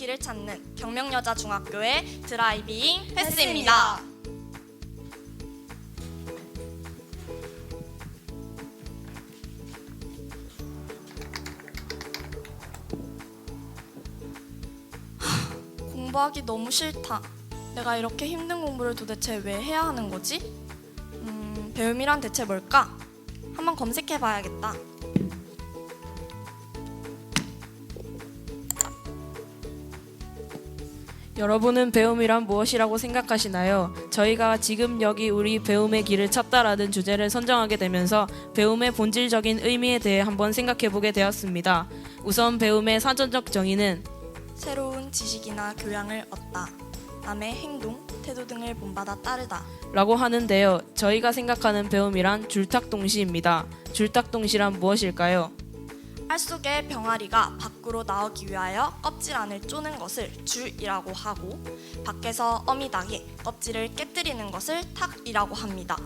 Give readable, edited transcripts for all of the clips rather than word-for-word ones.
길을 찾는 경명여자중학교의 드라이빙 패스입니다. 공부하기 너무 싫다. 내가 이렇게 힘든 공부를 도대체 왜 해야 하는 거지? 배움이란 대체 뭘까? 한번 검색해봐야겠다. 여러분은 배움이란 무엇이라고 생각하시나요? 저희가 지금 여기 우리 배움의 길을 찾다라는 주제를 선정하게 되면서 배움의 본질적인 의미에 대해 한번 생각해보게 되었습니다. 우선 배움의 사전적 정의는 새로운 지식이나 교양을 얻다. 남의 행동, 태도 등을 본받아 따르다. 라고 하는데요. 저희가 생각하는 배움이란 줄탁동시입니다. 줄탁동시란 무엇일까요? 알 속의 병아리가 밖으로 나오기 위하여 껍질 안을 쪼는 것을 줄이라고 하고, 밖에서 어미 닭이 껍질을 깨뜨리는 것을 탁이라고 합니다.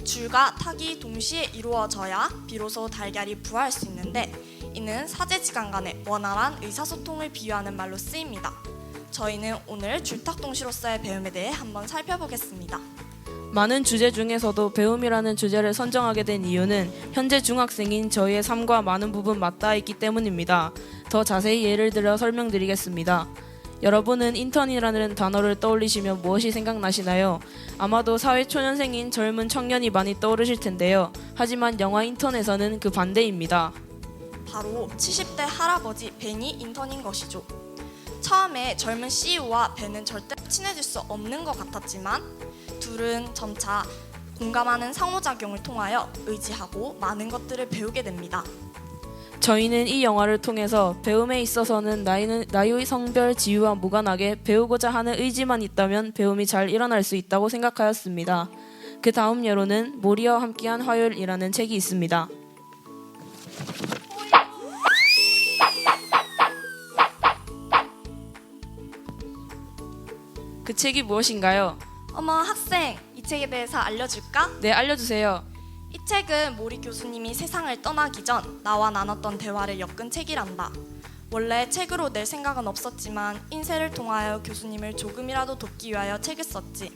줄과 탁이 동시에 이루어져야 비로소 달걀이 부화할 수 있는데, 이는 사제지간 간의 원활한 의사소통을 비유하는 말로 쓰입니다. 저희는 오늘 줄탁동시로서의 배움에 대해 한번 살펴보겠습니다. 많은 주제 중에서도 배움이라는 주제를 선정하게 된 이유는 현재 중학생인 저희의 삶과 많은 부분 맞닿아 있기 때문입니다. 더 자세히 예를 들어 설명드리겠습니다. 여러분은 인턴이라는 단어를 떠올리시면 무엇이 생각나시나요? 아마도 사회초년생인 젊은 청년이 많이 떠오르실 텐데요. 하지만 영화 인턴에서는 그 반대입니다. 바로 70대 할아버지 벤이 인턴인 것이죠. 처음에 젊은 CEO와 벤은 절대 친해질 수 없는 것 같았지만 둘은 점차 공감하는 상호작용을 통하여 의지하고 많은 것들을 배우게 됩니다. 저희는 이 영화를 통해서 배움에 있어서는 나이, 성별, 지위와 무관하게 배우고자 하는 의지만 있다면 배움이 잘 일어날 수 있다고 생각하였습니다. 그 다음 예로는 모리와 함께한 화요일이라는 책이 있습니다. 그 책이 무엇인가요? 어머 학생, 이 책에 대해서 알려줄까? 네, 알려주세요. 이 책은 모리 교수님이 세상을 떠나기 전 나와 나눴던 대화를 엮은 책이란다. 원래 책으로 낼 생각은 없었지만 인쇄를 통하여 교수님을 조금이라도 돕기 위하여 책을 썼지.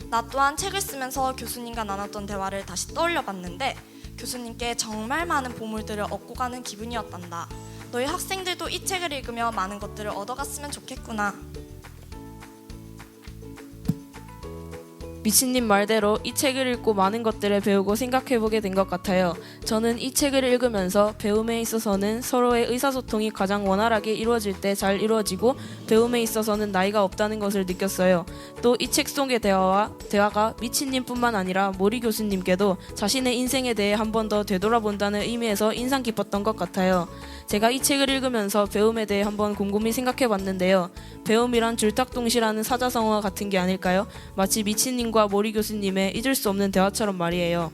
나 또한 책을 쓰면서 교수님과 나눴던 대화를 다시 떠올려봤는데 교수님께 정말 많은 보물들을 얻고 가는 기분이었단다. 너희 학생들도 이 책을 읽으며 많은 것들을 얻어갔으면 좋겠구나. 미친님 말대로 이 책을 읽고 많은 것들을 배우고 생각해보게 된 것 같아요. 저는 이 책을 읽으면서 배움에 있어서는 서로의 의사소통이 가장 원활하게 이루어질 때 잘 이루어지고 배움에 있어서는 나이가 없다는 것을 느꼈어요. 또 이 책 속의 대화가 미친님뿐만 아니라 모리 교수님께도 자신의 인생에 대해 한 번 더 되돌아본다는 의미에서 인상 깊었던 것 같아요. 제가 이 책을 읽으면서 배움에 대해 한번 곰곰이 생각해봤는데요. 배움이란 줄탁동시라는 사자성어와 같은 게 아닐까요? 마치 미친님과 모리 교수님의 잊을 수 없는 대화처럼 말이에요.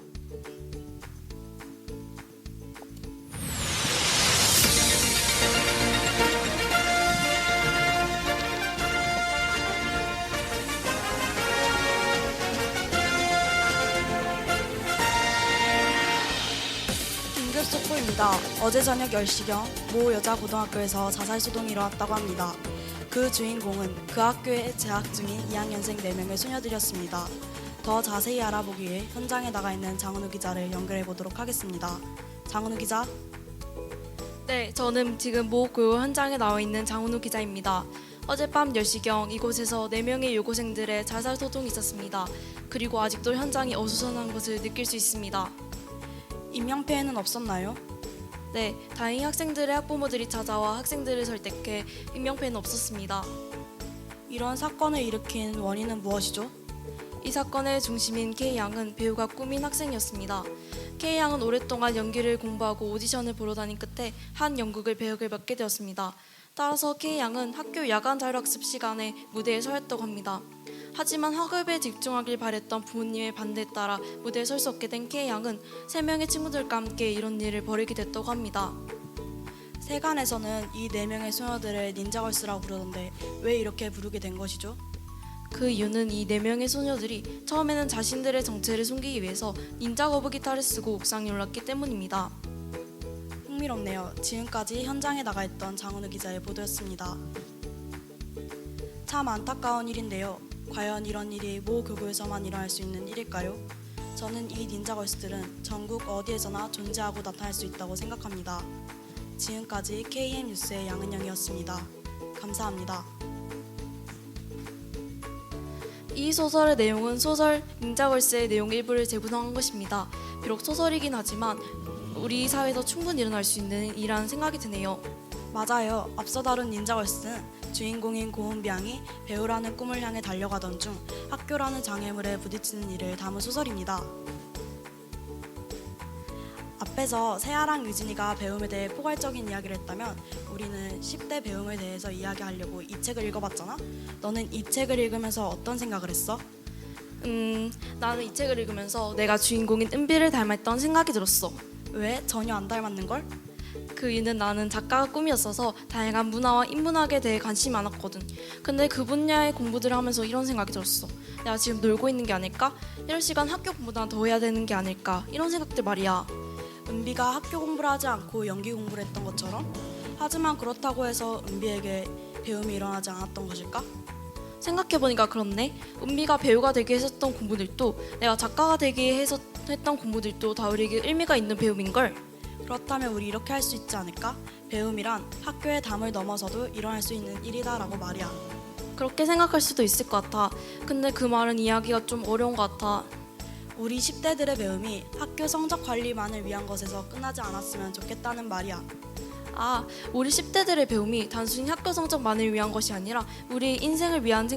긴급 속보입니다. 어제 저녁 10시경 모 여자고등학교에서 자살소동이 일어났다고 합니다. 그 주인공은 그 학교에 재학 중인 2학년생 4명의 소녀들이었습니다. 더 자세히 알아보기 위해 현장에 나가 있는 장은우 기자를 연결해 보도록 하겠습니다. 장은우 기자. 네, 저는 지금 모 고요 현장에 나와 있는 장은우 기자입니다. 어젯밤 10시경 이곳에서 4명의 여고생들의 자살 소동이 있었습니다. 그리고 아직도 현장이 어수선한 것을 느낄 수 있습니다. 인명피해는 없었나요? 네, 다행히 학생들의 학부모들이 찾아와 학생들을 설득해 인명피해는 없었습니다. 이런 사건을 일으킨 원인은 무엇이죠? 이 사건의 중심인 K양은 배우가 꿈인 학생이었습니다. K양은 오랫동안 연기를 공부하고 오디션을 보러 다닌 끝에 한 연극을 배역을 맡게 되었습니다. 따라서 K양은 학교 야간 자율학습 시간에 무대에 서 했다고 합니다. 하지만 학업에 집중하길 바랬던 부모님의 반대에 따라 무대에 설 수 없게 된 K양은 3명의 친구들과 함께 이런 일을 벌이게 됐다고 합니다. 세간에서는 이 4명의 소녀들을 닌자걸스라고 부르던데 왜 이렇게 부르게 된 것이죠? 그 이유는 이 4명의 소녀들이 처음에는 자신들의 정체를 숨기기 위해서 닌자 거북이 기타를 쓰고 옥상에 올랐기 때문입니다. 흥미롭네요. 지금까지 현장에 나가 있던 장은우 기자의 보도였습니다. 참 안타까운 일인데요. 과연 이런 일이 모 교구에서만 일어날 수 있는 일일까요? 저는 이 닌자걸스들은 전국 어디에서나 존재하고 나타날 수 있다고 생각합니다. 지금까지 KM 뉴스의 양은영이었습니다. 감사합니다. 이 소설의 내용은 소설 닌자걸스의 내용 일부를 재구성한 것입니다. 비록 소설이긴 하지만 우리 사회에서 충분히 일어날 수 있는 일이라는 생각이 드네요. 맞아요. 앞서 다룬 닌자걸스는 주인공인 고은비양이 배우라는 꿈을 향해 달려가던 중 학교라는 장애물에 부딪히는 일을 담은 소설입니다. 앞에서 세아랑 유진이가 배움에 대해 포괄적인 이야기를 했다면 우리는 10대 배움에 대해서 이야기하려고 이 책을 읽어봤잖아? 너는 이 책을 읽으면서 어떤 생각을 했어? 나는 이 책을 읽으면서 내가 주인공인 은비를 닮았던 생각이 들었어. 왜? 전혀 안 닮았는걸? 그 이유는 나는 작가가 꿈이었어서 다양한 문화와 인문학에 대해 관심이 많았거든. 근데 그 분야의 공부들을 하면서 이런 생각이 들었어. 내가 지금 놀고 있는 게 아닐까? 이럴 시간 학교 공부나 더 해야 되는 게 아닐까? 이런 생각들 말이야. 은비가 학교 공부를 하지 않고 연기 공부를 했던 것처럼? 하지만 그렇다고 해서 은비에게 배움이 일어나지 않았던 것일까? 생각해보니까 그렇네. 은비가 배우가 되기 위해 했던 공부들도 내가 작가가 되기 위해 했던 공부들도 다 우리에게 의미가 있는 배움인걸. 그렇다면 우리 이렇게 할 수 있지 않을까? 배움이란 학교의 담을 넘어서도 일어날 수 있는 일이다라고 말이야. 그렇게 생각할 수도 있을 것 같아. 근데 그 말은 이야기가 좀 어려운 것 같아. 우리 10대들의 배움이 학교 성적 관리만을 위한 것에서 끝나지 않았으면 좋겠다는 말이야. 아, 우리 10대들의 배움이 단순히 학교 성적만을 위한 것이 아니라 우리 인생을 위한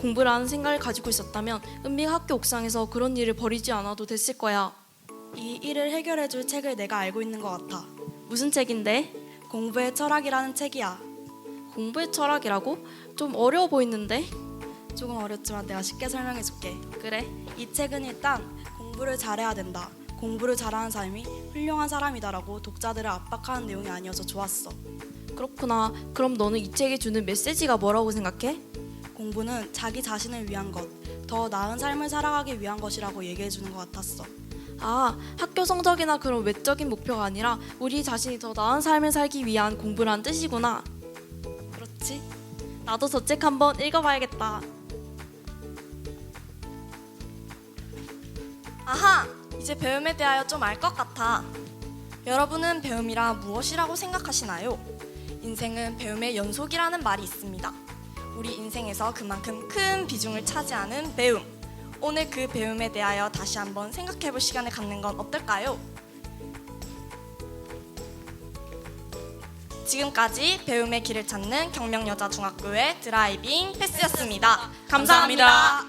공부라는 생각을 가지고 있었다면 은비가 학교 옥상에서 그런 일을 벌이지 않아도 됐을 거야. 이 일을 해결해줄 책을 내가 알고 있는 것 같아. 무슨 책인데? 공부의 철학이라는 책이야. 공부의 철학이라고? 좀 어려워 보이는데? 조금 어렵지만 내가 쉽게 설명해줄게. 그래. 이 책은 일단 공부를 잘해야 된다, 공부를 잘하는 사람이 훌륭한 사람이다라고 독자들을 압박하는 내용이 아니어서 좋았어. 그렇구나. 그럼 너는 이 책이 주는 메시지가 뭐라고 생각해? 공부는 자기 자신을 위한 것, 더 나은 삶을 살아가기 위한 것이라고 얘기해주는 것 같았어. 아, 학교 성적이나 그런 외적인 목표가 아니라 우리 자신이 더 나은 삶을 살기 위한 공부란 뜻이구나. 그렇지? 나도 저 책 한번 읽어봐야겠다. 아하! 이제 배움에 대하여 좀 알 것 같아. 여러분은 배움이라 무엇이라고 생각하시나요? 인생은 배움의 연속이라는 말이 있습니다. 우리 인생에서 그만큼 큰 비중을 차지하는 배움. 오늘 그 배움에 대하여 다시 한번 생각해볼 시간을 갖는 건 어떨까요? 지금까지 배움의 길을 찾는 경명여자중학교의 드라이빙 패스였습니다. 감사합니다.